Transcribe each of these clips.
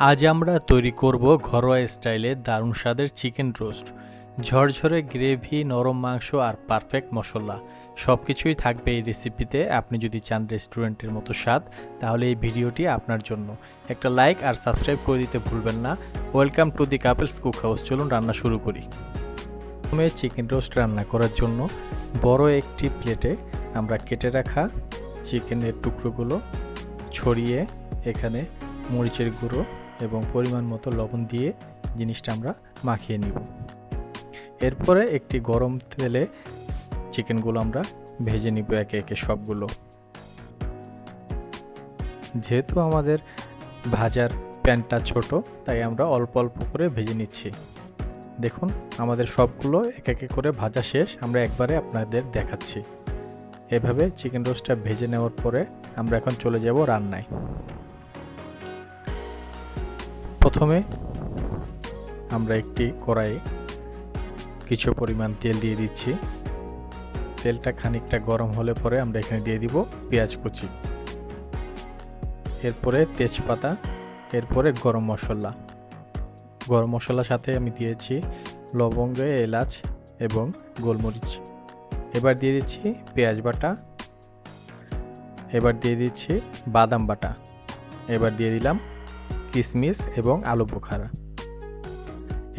আজ আমরা তৈরি করব ঘরোয়া স্টাইলে দারুণ স্বাদের চিকেন রোস্ট। ঝরঝরে গ্রেভি, নরম মাংস আর পারফেক্ট মশলা সব কিছুই থাকবে এই রেসিপিতে। আপনি যদি চান রেস্টুরেন্টের মতো স্বাদ, তাহলে এই ভিডিওটি আপনার জন্য। একটা লাইক আর সাবস্ক্রাইব করে দিতে ভুলবেন না। Welcome to the couples cook house. চলুন রান্না শুরু করি। প্রথমে চিকেন রোস্ট রান্না করার জন্য বড় একটি প্লেটে আমরা কেটে রাখা চিকেনের টুকরোগুলো ছড়িয়ে এখানে মরিচের গুঁড়ো এবং পরিমাণ মতো লবণ দিয়ে জিনিসটা আমরা মাখিয়ে নিব। এরপরে একটি গরম তেলে চিকেনগুলো আমরা ভেজে নিব একে একে সবগুলো। যেহেতু আমাদের ভাজার প্যানটা ছোট, তাই আমরা অল্প অল্প করে ভেজে নিচ্ছি। দেখুন আমাদের সবগুলো এক একে করে ভাজা শেষ, আমরা একবারে আপনাদের দেখাচ্ছি। এভাবে চিকেন রোস্টটা ভেজে নেওয়ার পরে আমরা এখন চলে যাব রান্নায়। প্রথমে আমরা একটি কড়াইয়ে কিছু পরিমাণ তেল দিয়ে দিচ্ছি। তেলটা খানিকটা গরম হলে পরে আমরা এখানে দিয়ে দিব পেঁয়াজ কুচি, এরপরে তেজপাতা, এরপরে গরম মশলা। গরম মশলার সাথে আমি দিয়েছি লবঙ্গ, এলাচ এবং গোলমরিচ। এবার দিয়ে দিচ্ছি পেঁয়াজ বাটা, এবার দিয়ে দিচ্ছি বাদাম বাটা, এবার দিয়ে দিলাম কিশমিশ এবং আলু বোখারা।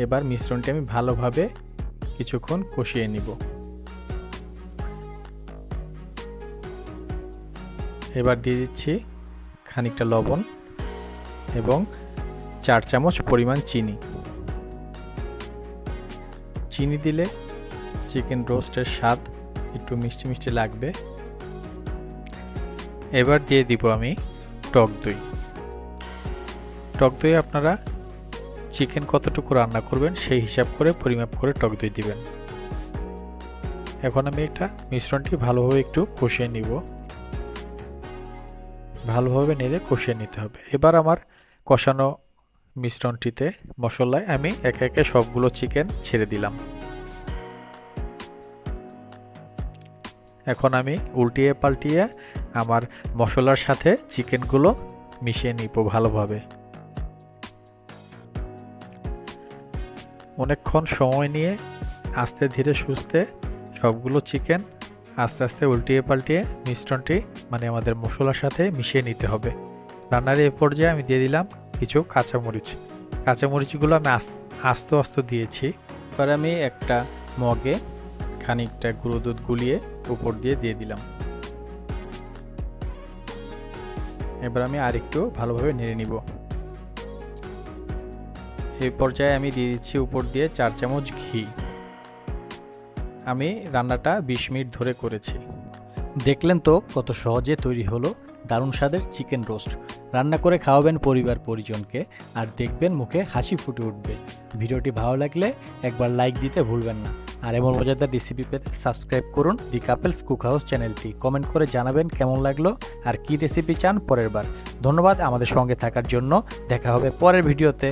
এবার মিশ্রণটি আমি ভালোভাবে কিছুক্ষণ কষিয়ে নিব। এবার দিয়ে দিচ্ছি খানিকটা লবণ এবং 4 চামচ পরিমাণ চিনি। চিনি দিলে চিকেন রোস্টের স্বাদ একটু মিষ্টি মিষ্টি লাগবে। এবার দিয়ে দিব আমি টক দই। টক দই আপনারা চিকেন কতটুকু রান্না করবেন সেই হিসাব করে পরিমাপ করে টক দই দিবেন। এখন আমি একটা মিশ্রণটি ভালোভাবে একটু কষিয়ে নিব। ভালোভাবে নেড়ে কষিয়ে নিতে হবে। এবার আমার কষানো মিশ্রণটিতে মশলায় আমি একে একে সবগুলো চিকেন ছেড়ে দিলাম। এখন আমি উল্টিয়ে পাল্টিয়ে আমার মশলার সাথে চিকেনগুলো মিশিয়ে নিব ভালোভাবে। অনেকক্ষণ সময় নিয়ে আস্তে ধীরে সুস্থে সবগুলো চিকেন আস্তে আস্তে উল্টিয়ে পাল্টিয়ে মিশ্রণটি আমাদের মশলার সাথে মিশিয়ে নিতে হবে। রান্নার এই পর্যায়ে আমি দিয়ে দিলাম কিছু কাঁচামরিচ। কাঁচামরিচগুলো আমি আস্তে আস্তে দিয়েছি। এবার আমি একটা মগে খানিকটা গুঁড়ো দুধ গুলিয়ে উপর দিয়ে দিলাম। এবার আমি আরেকটু ভালোভাবে নেড়ে নিব। এই পর্যায়ে আমি দিয়ে দিচ্ছি উপর দিয়ে 4 চামচ ঘি। আমি রান্নাটা 20 মিনিট ধরে করেছি। দেখলেন তো কত সহজে তৈরি হলো দারুণ স্বাদের চিকেন রোস্ট। রান্না করে খাওয়াবেন পরিবার পরিজনকে, আর দেখবেন মুখে হাসি ফুটে উঠবে। ভিডিওটি ভালো লাগলে একবার লাইক দিতে ভুলবেন না। আর এমন মজাদার রেসিপি পেতে সাবস্ক্রাইব করুন দি কাপলস কুক হাউস চ্যানেলটি। কমেন্ট করে জানাবেন কেমন লাগলো আর কি রেসিপি চান পরের বার। ধন্যবাদ আমাদের সঙ্গে থাকার জন্য। দেখা হবে পরের ভিডিওতে।